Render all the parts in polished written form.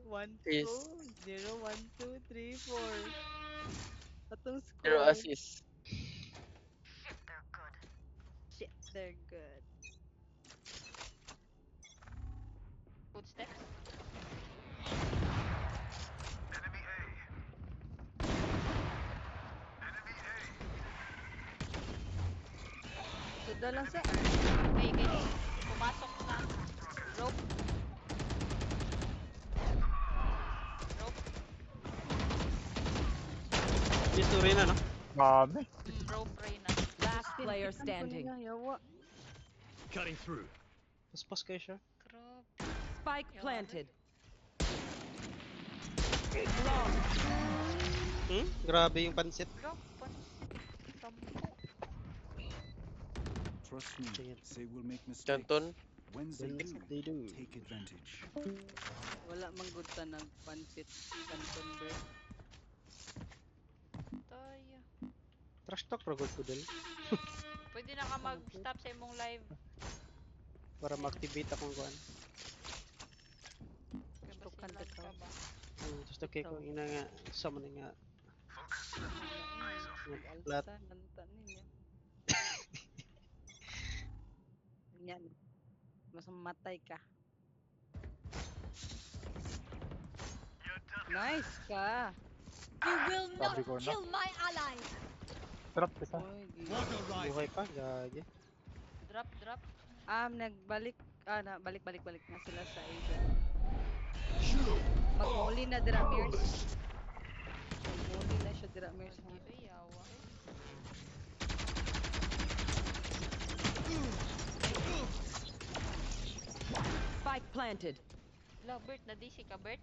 1, Is 2, 0, 1, 2, 3, 4. Atong 0 score. assist. Shit, they're good. Footsteps. Suda lang sa... Okay, pumasok na. Rope. Rope. Yes, to rin, ano? Mami. Rope Reyna. Last player Tinan ko standing. nila, yawa. Cutting through. Paspas kayo siya. Grabe. Spike Yari. planted. Grabe yung pansit. Drop. Pansit. Sampo. Trust me, Sige. they will make mistakes. Canton. When they When do, they do. take advantage. Wala mang good ta ng pansit. Canton bread. Tayo. Trash talk, ragod ko din. Pwede na ka mag-stop sa imong live. Para ma-activate akong kuhan. Gusto Kasi kan lag bitaw. ka ba? Gusto kayo kung ina nga. Sama na nga. Lahat. Alta, nanta ninyo. Yan. Mas mamatay ka. Nice ka. You will not Sabi ko na. kill my ally. Trap isa. Oy, gi- Water rising. Buhay pa, gagi. Drop. nagbalik. Balik na sila sa Asia. Magmuli na dira Mirs. Magmuli na siya dira Mirs. Sige, uy, yawa. Spike planted. La, Bert, na-DC ka, Bert?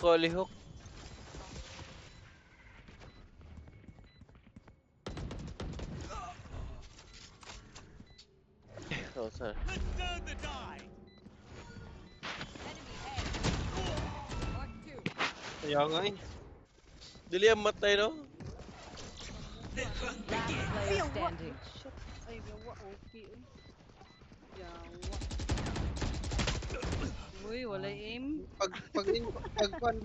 Collie hook. Oh, sir. Let's turn the die. Kaya nga eh. Dili ang matay, no? Last player standing. Shit. Ay, yawa. Okay. Uy. Yawa. Uy, wala aim. Pag kuhan.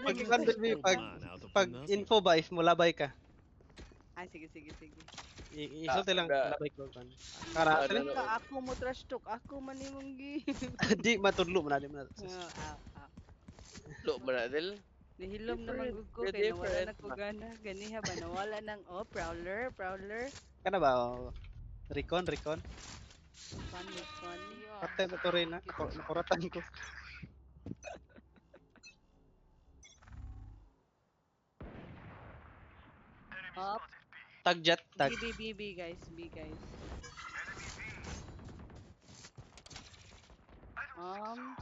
Pag kuhan, baby, pag info ba, if mulabay ka. Ay, sige. Isulti lang, Aga. labay ko kuhan. Para, Ano, sali, ano? Ka, ako mo trash talk. Ako man imong gi. di matudlo mo na, di mo na. Lo manadil. Nihilom naman Different. gud ko You're kay nawala different. na ko gana. Ganiha ba nawala ng prowler. Kana ba? Oh. Recon. Funny. Iyo. Patay na to rin na. Nakuratan ko. Up. Tag jet, tag. B guys.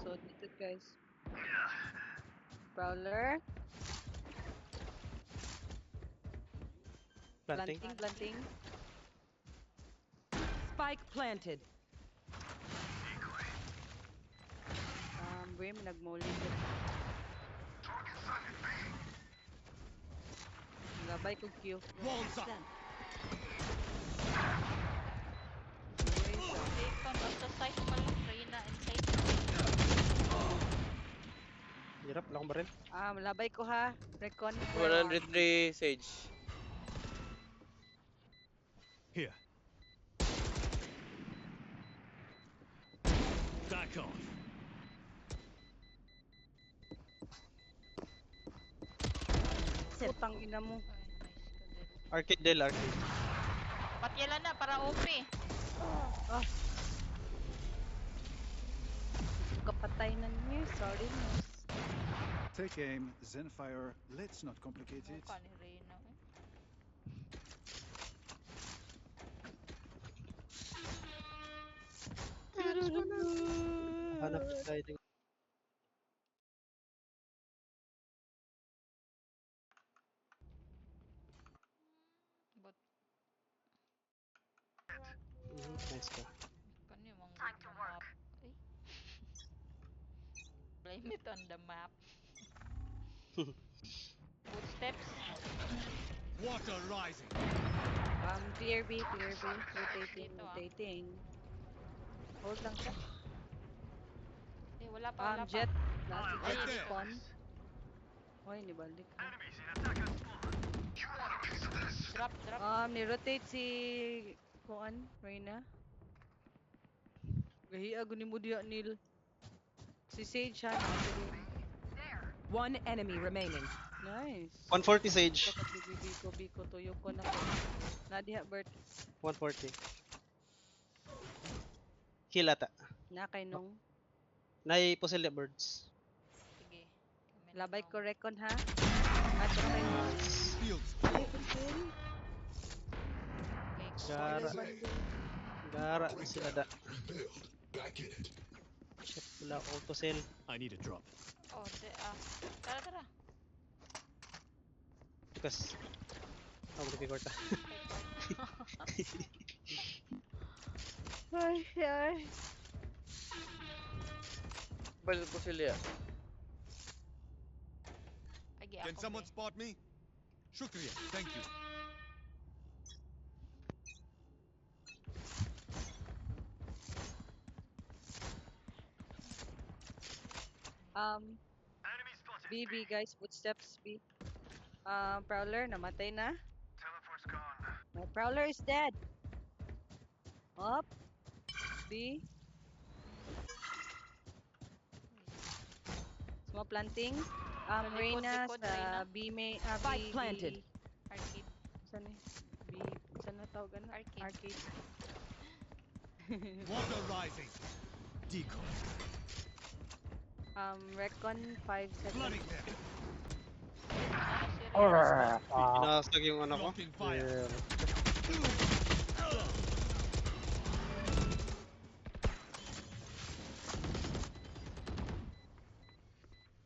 So dito guys. Prowler. Planting. Planting. Spike planted. Brim, nagmuli ko. Gabay ko Q. Walls up. Safe pa, basta site pa lang. Reyna and safe. Hirap, lang ba rin? Labay ko ha. Recon. 103 Sage. Here. Back off. Putang ina mo. Ay, nice ka din. Arcade Del, arcade. Patyalan na para OP. Kapatay na niya. Sorry miss. Take aim, Zenfire. Let's not complicate it. Mukha ni Reyna. Eh. Hanap tayo din. But, Nice ka. kanyo mang map. Ay. Blame it on the map. Footsteps. Water rising. Clear B. Dito, Rotating. Hold lang siya. Wala pa, wala pa. Jet. Last Right jet there. spawn. Oy, nibalik ha. Drop, drop. Ni-rotate si Kuan, Reyna. Gahiya guni mo diha nil. Si Sage ha, nakasirin. One enemy remaining. Nice. 140 Sage. Biko, tuyo ko na ko. Nadiha, Bert. 140. Heal ata. Na kay nung. Nay pusil ya birds. Sige. Kami na Labay nung- ko recon ha. At kay Fields. Ay, Kunsil. Okay, Gara. Bandung. Gara sila da. Shit, wala auto sell. I need a drop. Oh, tara, tara. Kas. Ako na korta. Ay, ay. Balik po sila. Agi Can ako, someone be. spot me? Shukriya. Thank you. B, guys, footsteps, B. Prowler, namatay na. My Prowler is dead. Up. B. Small planting. Likod, Reyna likod, sa Reyna. B may Spike B, planted. Arcade. Saan eh? B, saan na tawag na? Arcade. Arcade. Water rising. Decoy. Recon 5 Flooding seconds. them. Nasag yung ano ko. Blocking fire.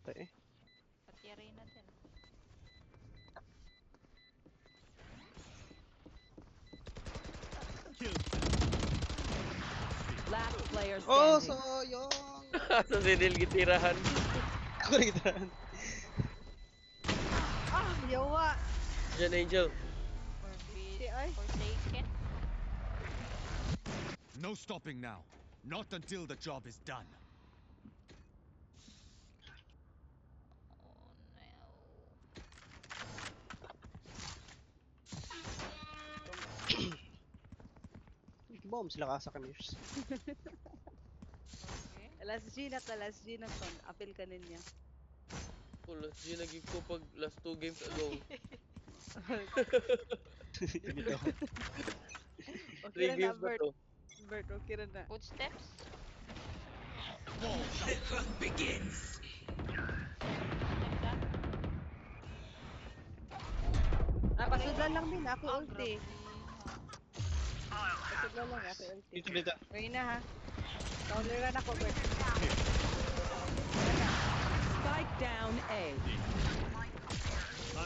Tay eh. Pati Reyna din. Kill. Last player Oh, standing. sayang. Sa sinil gitirahan. Ako na gitaran. Yawa! Diyan, Angel. Si ay. Forsaken. No stopping now. Not until the job is done. Oh no. Bomb sila ka sa kamirs. Okay. Last G na kon. Apil ka niya. Wala, di naging ko pag last 2 games ago. Okay 3 na na, games na Bert. to. Bert, okay na na. Footsteps. Walls up. Footsteps ah. Pasudlan lang din. Ako Ah, ulti. grabe. Pasudlan lang. Ako ulti. Dito dito. Reyna ha. Counteran ako, Bert. Spike down A.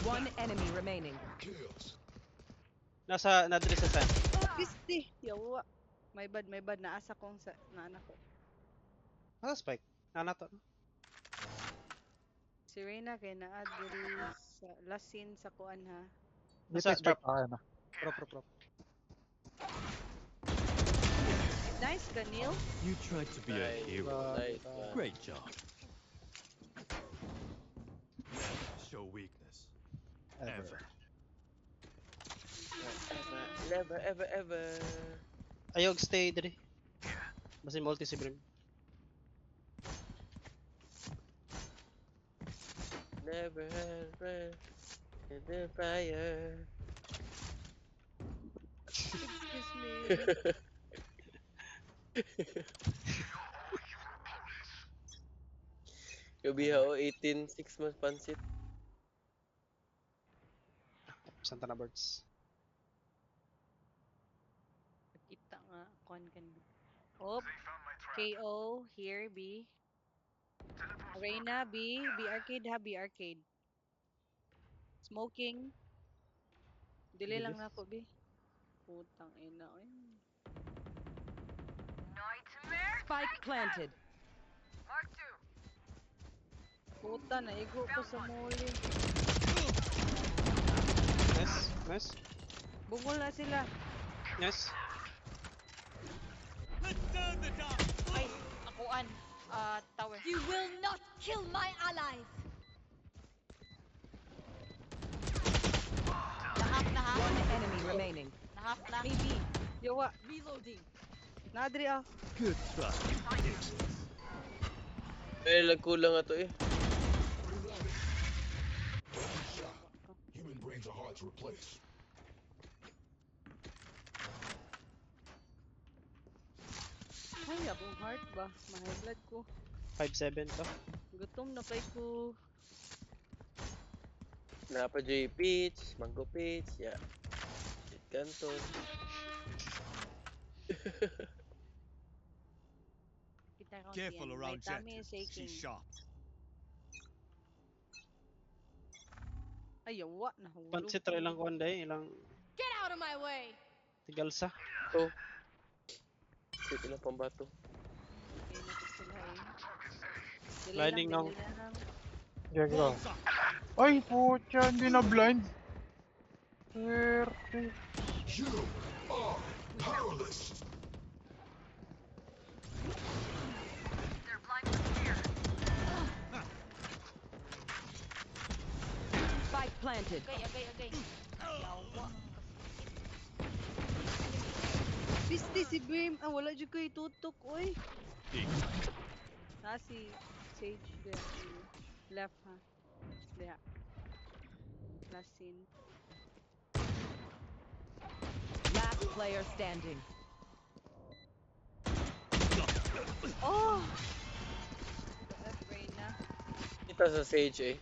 One enemy remaining. Nasa nadre sa sand. Pisti! Yawa. May bad. Naasa kong sa naanak ko. Ah, spike. Nana to. Si Reyna kay naa diri sa last scene sa kuan ha. Nasa Nasa drop. drop. Prop. Nice ka, Neil. You tried to be a Nice. hero. Nice one. Great job. Show weakness. Ever. Never. Ayog stay dire. Basta multi si Brim. Never ever in the fire. Excuse me. Gabi ho, 18, 6 months pansit. Santa na birds. Kita nga kuan kan. Op. KO here B. Reyna B arcade ha, B arcade. Smoking. Dili lang Bilis. na ako B. Putang ina oy. Spike planted. Puta na igo ko sa muli. Nice. Bungol na sila. Nice. Let's turn the dark. Ay, akuan. Tower. You will not kill my allies. Nahap. One enemy remaining. Nahap na. Maybe. Yawa. Reloading. Nadri ah. Good try. Eh, lagkulang nga to eh. Ay, abong heart ba? Mahay blood ko. 5-7 to. Gutom na kay ko. Napa J Peach, Mango Peach, ya. Jet Canton. Kita ko Careful yan. My around Jet. tummy is aching. She's sharp. Ay, yawa. Nahulog. Pansit ra ilang kuan day, ilang Get out of my way. tigalsa. Oh. Sito lang pambato. Okay na po sila eh. Delay Sliding lang, now. delay lang. Gagi ko. Walls up. Ay, putya, hindi na blind. Swerte. Spike planted. Agay. Yawa. Pisti si Brim. Ah, wala dyan kayo tutok. Uy. Si Sage there. Left ha. There. Last scene. Last player standing. Oh! Left brain na. Kita sa Sage eh.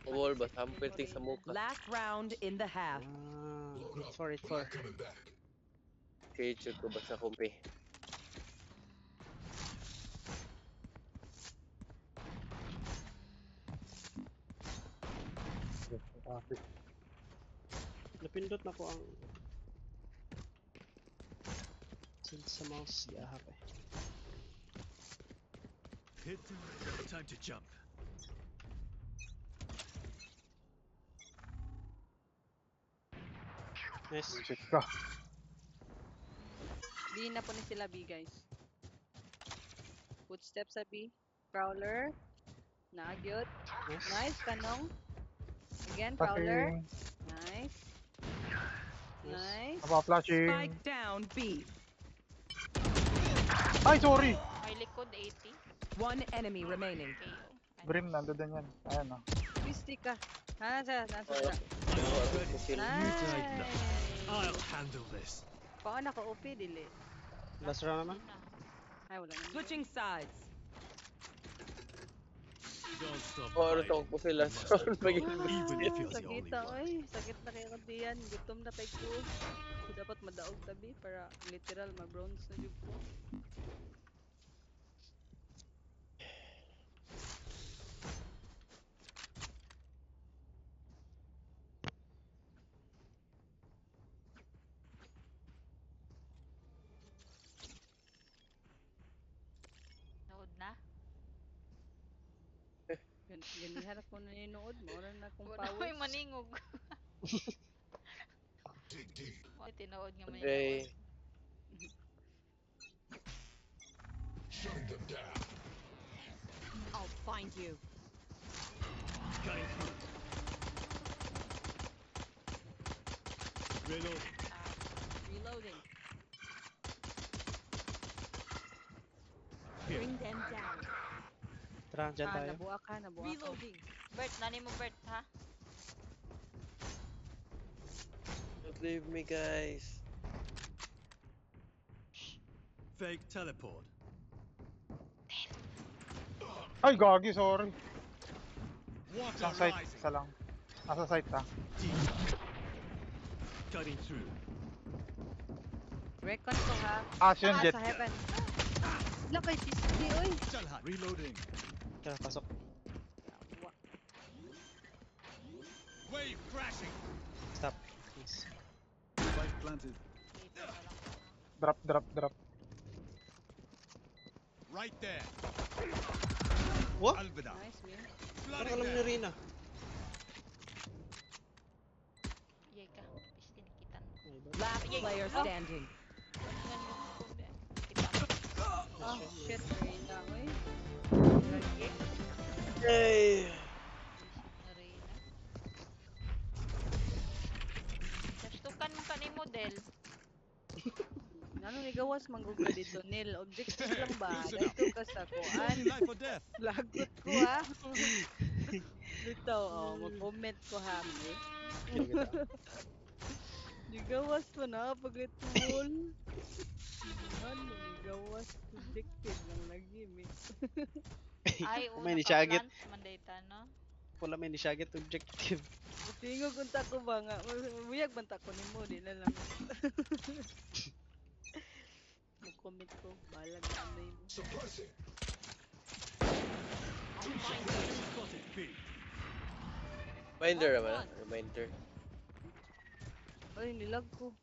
Wall ba? Sampirting sa muka. Last round in the half. It's for it for. Sage ko ba sa kumpi? Napindot na ko ang sa mouse gahap eh. Hit. Time to jump. Nice. Shit ka. B na po ni sila B guys. Footsteps sa B. Prowler. Naagyot. Nice. Nice. Kanong. Again, Prowler. Flashing. Nice. Nice. Flashing. Spike down B. Ay, sorry. May likod 80. One enemy remaining. KO. Brim, nandun din yan. Ayan o. Pisti ka. Nasa Oh, sila. Nice. I'll Nice. handle this. Paano ka OP, dili? Last round naman. Ay, wala naman. Switching sides. Don't stop Oh, ano fighting. tawag po sila sa pag-ibig. Even if you're the Sakit only na, one. oy. Sakit na kayo diyan. Gutom na kay ko. Dapat madaog tabi para literal ma-bronze na jud ko. Nood na. Ganihan ako nanonood. Maura na akong Wala may powers. maningog. Oy, tinood nga Andre, maningog. I'll find you. Cutting through. Reload. Reloading. Here. Bring them down. Tara, dyan tayo. Nabuha ka. Reloading. Bert, nani mo Bert ha? don't leave me guys. Fake teleport. Ay, gagi, sorry. Water Isang site, rising. isa lang. Nasa site ha. Deep. Cutting through. Recon ko ha. Yun, Taas Jet. sa heaven. Wala kay Pisti, oy. Shalhat. Reloading. Tara, pasok. Yawa. Wave crashing. Stop. Please. Spike planted. Dito na lang. Drop. Right there. What? Alvida. Nice, man. Parang Flooding alam ni them. Rina. Iyay ka. Piste nikitan. Last player standing. Ganyan yung kumbi. Kita. Oh, shit. Reyna, oy. Nigawas manggug ka dito, Nil. Objective lang ba? Listen up. Dito ka sa It's kuan. only life or death. Lagot ko ha. Dito, oh, mag-comment ko ha, me. Okay, kita. Nigawas pa na pag ito wall. Ano, nigawas. Objective lang lagi, me. Ay, May una ni ka Shagit. plant man dayta no. Wala may ni Shagit objective. Tingog unta ko ba nga. Muyag banta ko ni mo, di na lang. Mag-comment ko. Balag na anay mo. Got it, B. Reminder naman. Reminder. Ay, nilag ko.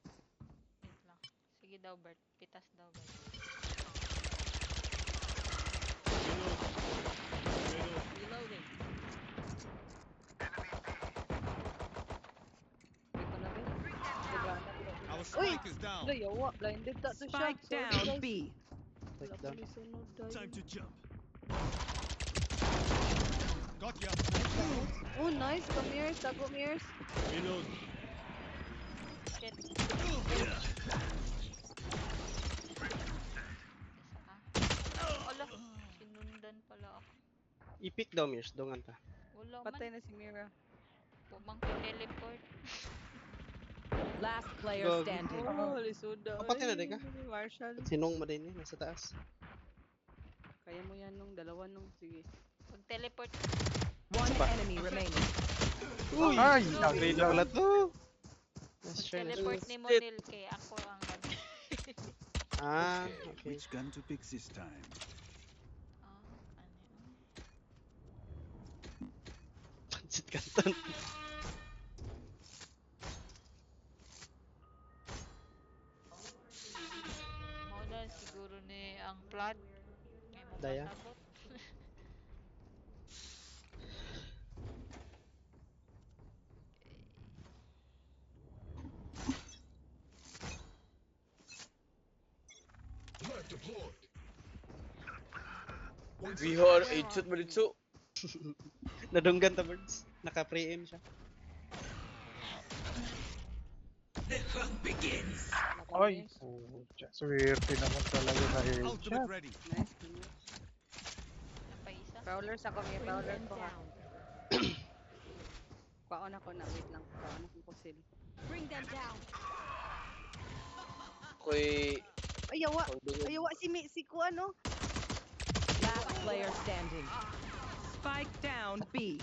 Wait lang. Sige daw, Bert. Pitas daw, Bert. Reloading. Hindi ko na rin. Nagana ko. Our Uy! spike is down. Wala, yawa. Blinded ta to siya. Spike Sorry, down guys. B. Wala Like pa down. ni sunod dahil. Time to jump. Got ya. Oh, nice. Come here. Tago mirrors. Reload. Shit. Isa ka. Ala, sinundan pala ako. Ipik daw, Mirs. Dongan ta. Wala man. Patay na si Mira. Pumang teleport. Last player Go. standing. Oh, lisuda. Kapatid na, Ay, di ka? Marshall. Sinong mo din eh, nasa taas. Kaya mo yan nung dalawa nung. Sige. Pag teleport. One enemy remaining. Uy! Ay, Grade na pala to. Let's Pag try na. teleport ni Monil kay ako ang mag... Ah, okay. Which gun to pick this time? Ah, ano yun? Pansit Canton. Mauna siguro ni ang plot. Kay mo Daya. pasabot. Vihor, 8 shoot mo dito. Nadunggan ta, birds. Naka-pre-aim siya. Ay, pucha. Swerte naman talaga sa Ultimate headshot. ready. Nice. Nice. Napaisa. Prowler sa kami. Bring Prowler them ko ha. down. Kwaon ako na. Wait lang. Kwaon ako ko sil. Bring them down. Ako'y Ayawa. pagdungog. Ayawa si ko ano. Last player standing. Spike down B.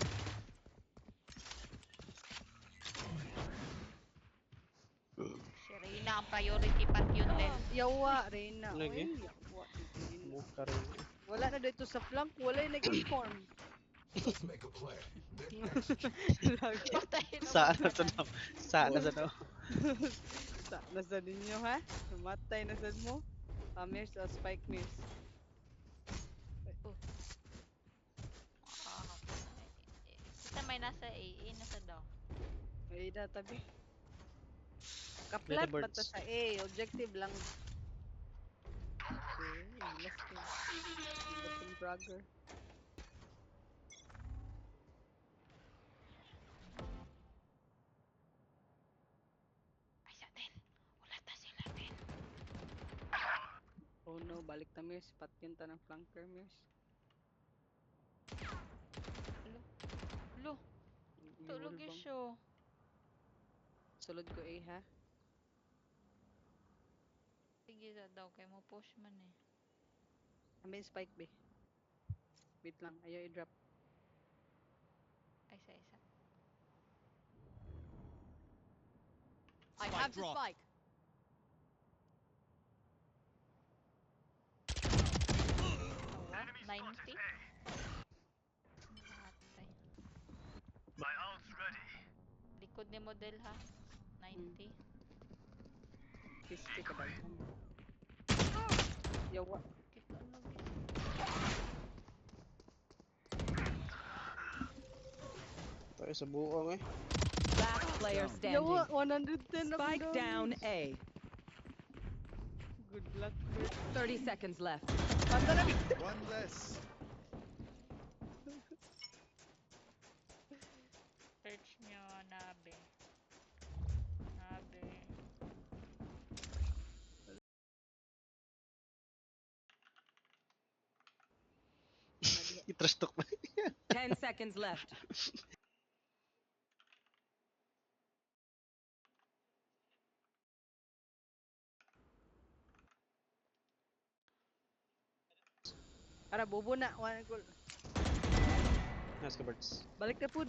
Si Reyna ang priority pat yun din. Yawa, Reyna. Lagi? Ay, yawa. Reyna. Mukha rin. Wala na dito sa flank. Wala yung nag-inform. Lagi. Patay na Saan na mga sa daw? Saan na sa daw? Nasa ninyo ha? Namatay na sa mo? Mirs o spike mirs. Ah, kita may nasa AA, nasa daw. Ay na tabi. Kaplat Little ba to birds. sa A? Objective lang. Okay, last game. Batong bragger. Ay, sa din. Wala ta sila din. Oh no, balik na mirs. Pat yun ta ng flanker mirs. Lo, tulog Iwal yun bang? siya. Sulod ko A ha? Sige sa daw, kay mo push man eh. Amin spike B. Wait lang, ayaw i-drop. Ay, isa. I Spike have the drop. spike. Awa, 90. Matay. Likod ni model ha. 90. 50 ka ba? Yawa. Kita lagi. Tayo sa buong eh. Last player standing. Yawa, 110 ako Spike down A. Good luck. 30 seconds left. One less. Search nyo, nabe. I-trash talk ba? 10 seconds left. Para bobo na. One goal. Nice ka, birds. Balik na food.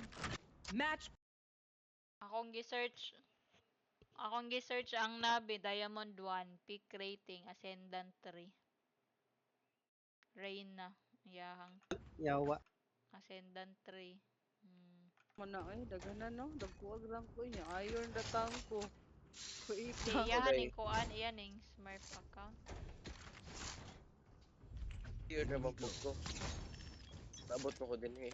Match Akong gi-search ang Nabe Diamond 1 peak rating Ascendant 3. Reyna yahang Yawa. Ascendant 3. Mana daghanan no. Dagkuag lang ko niya. Iron datang ko. Di Kuita. iyahan Okay. ning kuan iyan ning Smurf account. Here naman po ko. Nabot mo ko din eh.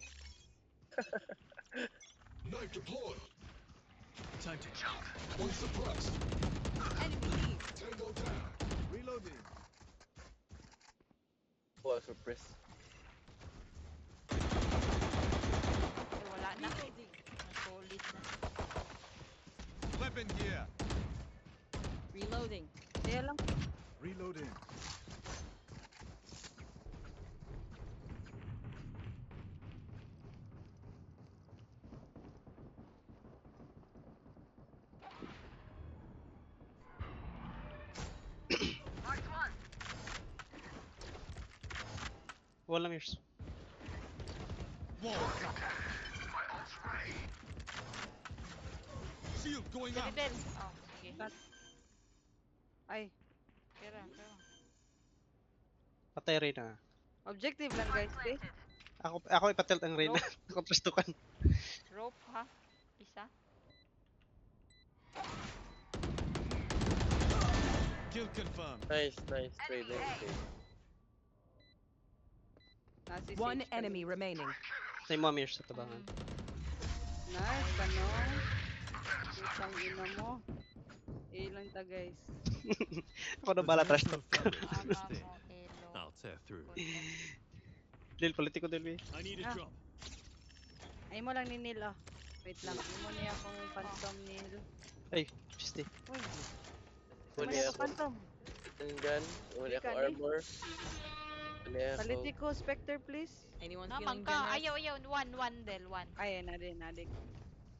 Time to jump. Enemy B. Reloading. Oh, surprise. Ay, wala na. Solid na. Weapon here. Reloading. Kaya lang. Reloading. Wala mirrors. Wall. Shield going up. Del. Oh, sige. Ay. Kira. Patay rin na. Objective lang guys. Eh. Ako ipatilt ang Reyna. Ako trash talkan. Rope ha. Isa. Kill confirmed. Nice. Trade. Nasi one Sage enemy remaining. Sa mo mirrors sa tabangan. Nice, kanong. Isang ina mo. Ilang ta guys. Ako na bala trash talk. Ama mo elo. I'll tear through. Dil, politiko Dil. I need Ah. a drop. Ay mo lang ni Neil oh. Wait lang. Ay mo niya akong phantom Neil. Ay, piste. Uy. Uli Ano ako. phantom? Gun. Uli ako Ika, armor. Uli ako. Paliti ko Spectre please. Anyone Naman feeling ka. generous? Ayaw. One Del. One. Ay, nadik.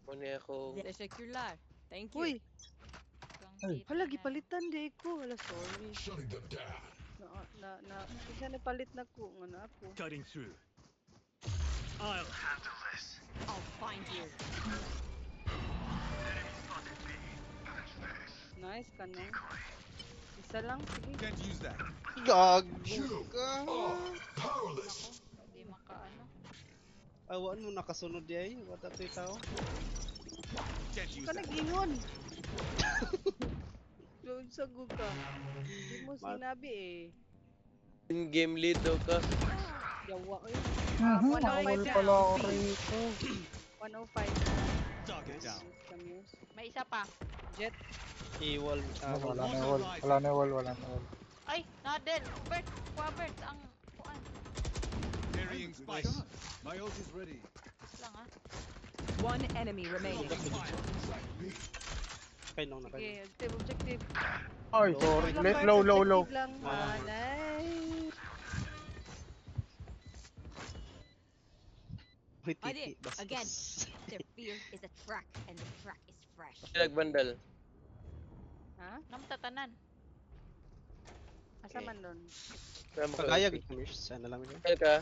Uli ako. Teşekkürler. Thank you. Uy, Kang city hala na. gipalitan di ko. Hala sorry. Na isa na palit na ko ngano ako. Cutting through. I'll handle this. I'll find you. Nice kanong. Isa lang sige. Can't use that. Gag. Ka. Hindi makaano. Awaan mo nakasunod yay. Wata to'y tao. Can't use Ka that. nagingon. Doon sa ka. Hindi mo sinabi eh. In-game lead daw ka. Yawa eh. Awal pala ako rito. 105. Target down. Cameos. May isa pa. Jet. Iwal. Wala na wall. Ay, Nadel. Bert. Kuha Bert. Ang kuan. Carrying Good spice. shot. My ult is ready. Lang ha. One enemy remaining. Kay nung naka. Sige, objective. Ay, sorry. Lang, Low. objective lang. Ah. Nice. Hoy, I titi. did. Bastos. Again. Their fear is a track, and the track is fresh. Nagbandal. Ha? Namtatanan. Asa man doon? Pagayag ito mirrors. Sana lang yun. Kaya ka.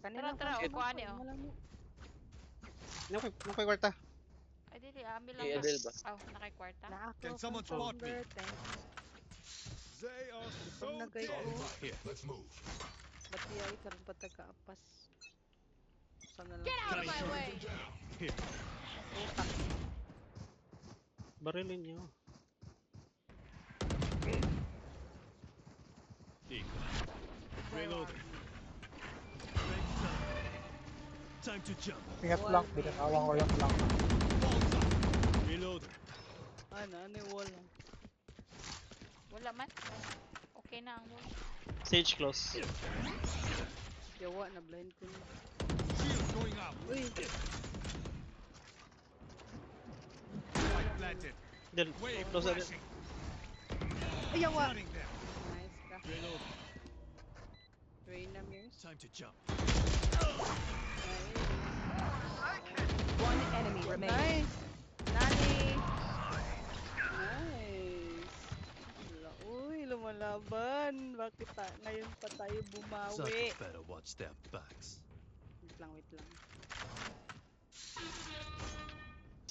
Kanina Tara, kuha niyo. Nakay kwarta. Ay, dili. Ambil lang. Kay Adel ba? Oh, nakay-kwarta. Na ako. Can someone spot me? They are so Kung nagay dead. ko. Here. Ba't ay karon pa kaapas? Sana lang. Get out of my way! Here. Barilin niyo. Reloading. Time to jump. Ingat lang. Binanawang ko yung lang. Walls up. Reloading. Ano wall. Wala man. Okay na ang wall. Sage close. Yawa na blind ko. Shield going up. Uy, Light planted. Dil, Wave close na din. flashing. ay yawa. Running them. Nice ka. Reloading. Reyna Mears. Time to jump. One enemy remaining. Nice. Nani. Nice. Wala, uy, lumalaban. Bakit ngayon pa tayo bumawi? Suckers better watch their backs. Wait lang, wait lang.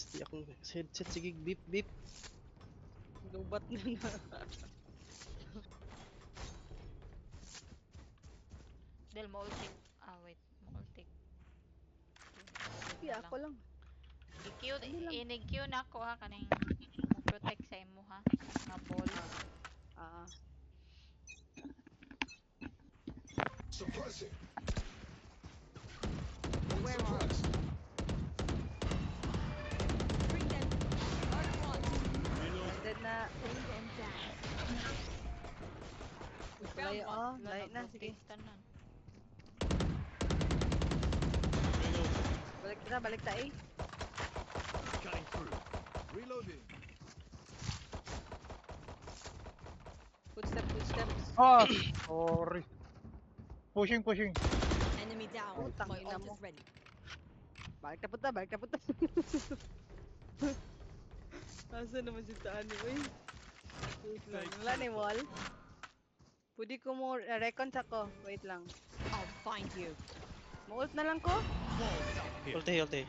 Hindi akong headset. Sige, beep, beep. Lubat na na. Del, maultik. Ah, wait. Maultik. Sige, ako lang. I-Q, Ano lang? inig-Q na ako ha. Kaning protect sa imo ha. Mga ball. Ah. Bring them. Mark one. Dead na. Bring them down. Layo, oh. Wala Layo na, sige. nag-rotate tanan. Balik ta eh. Cutting through. Reloading. Footsteps. Ah, sorry. Pushing. Enemy down. Oh, My tangina ult mo. is ready. Balik na punta. Asa naman si Tani, uy. Wait lang. Wala ni wall. Pwede ko mo recon ko. Wait lang. I'll find you. Mo-ult na lang ko. Walls up here. Ulti.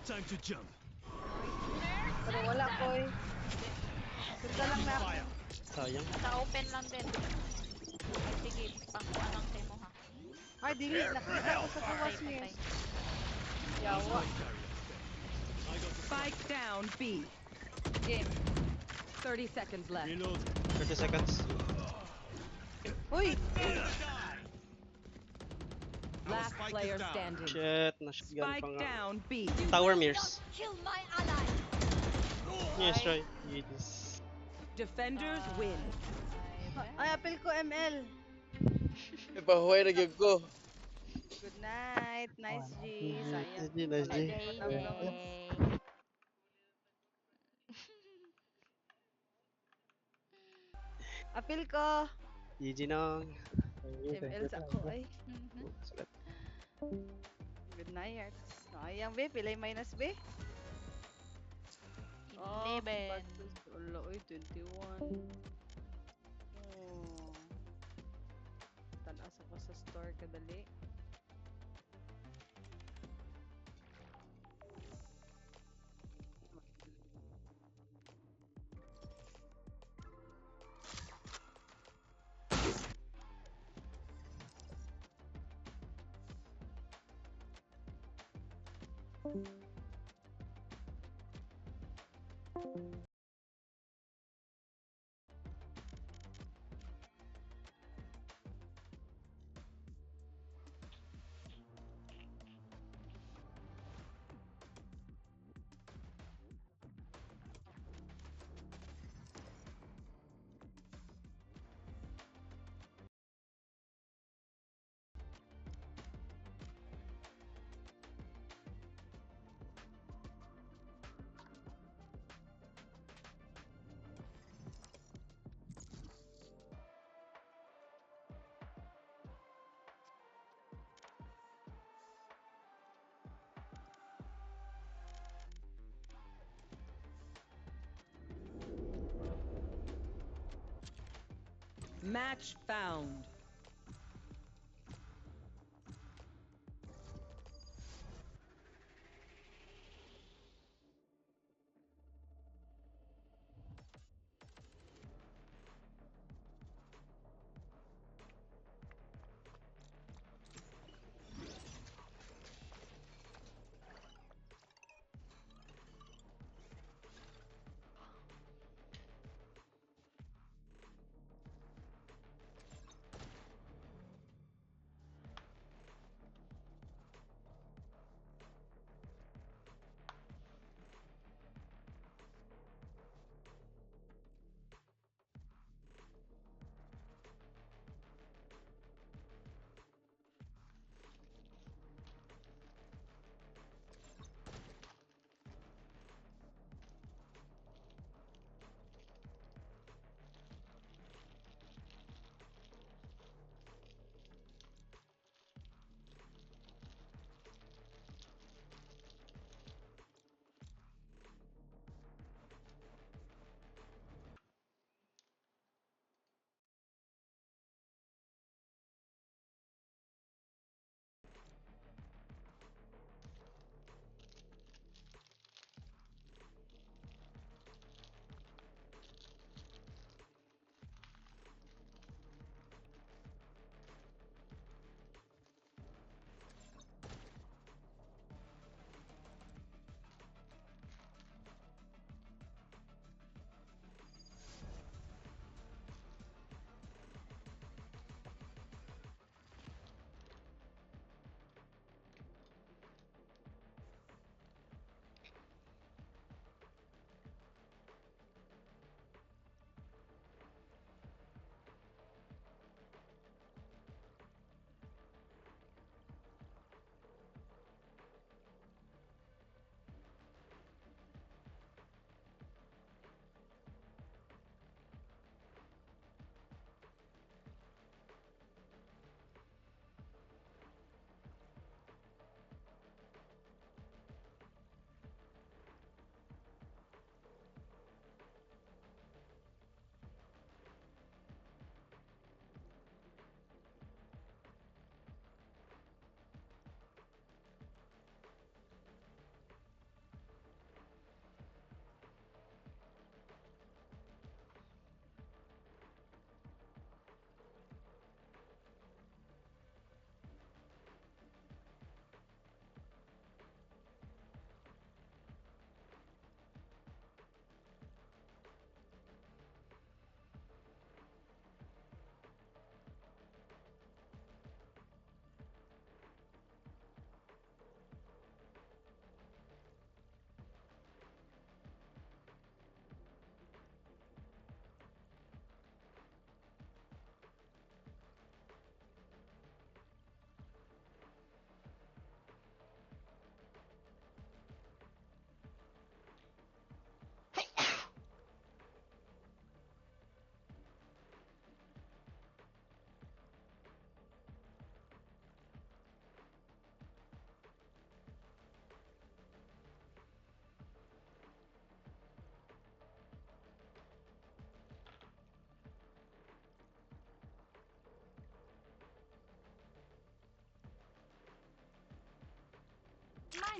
Time to jump. Pero wala ko eh. Punta lang na ako. Fire. Sayang. Sa open lang din. Ay, sige. Pangkuha lang sa imo ha. Ay, dili. Nakita ko sa kawas Patay, niya. patay. Yawa. I got the Spike down B. Game. 30 seconds left. reload. 30 seconds. Uy! Last spike is player down. standing. Shit, na-shotgun pa Spike nga. down B. Tower mirrors. Kill my ally. Yes, try. Yes. Defenders win. Ay, apel ko ML. Ipahuway na gyud ko. Good night. Nice G. Sayang. Nice G. Day. Apel ko. GG nang. ML sa ko ay. Sulit. Good night. Sayang be. Pilay minus be. 11. Wala, uy, 21. Oh. Tanas ako sa store kadali. Match found.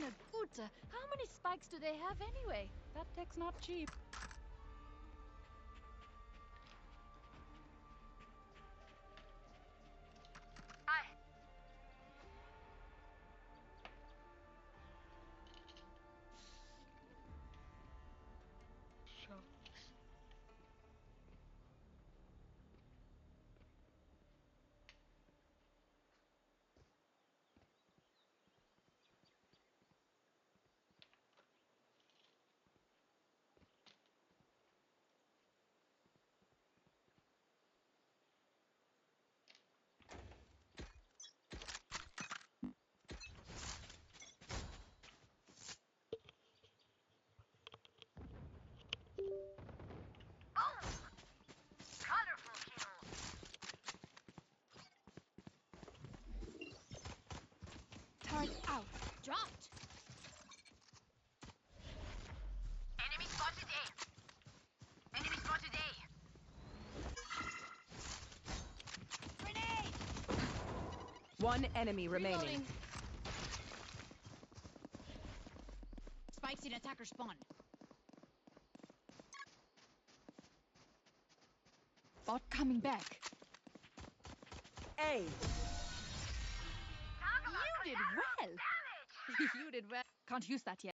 Meine Güte, how many spikes do they have anyway? That tech's not cheap. Turret out. Dropped. Enemy spotted A. Enemy spotted A. Grenade. One enemy remaining. Reloading. Spikes in attacker spawn. Bot coming back. A. You did well. You did well. Can't use that yet.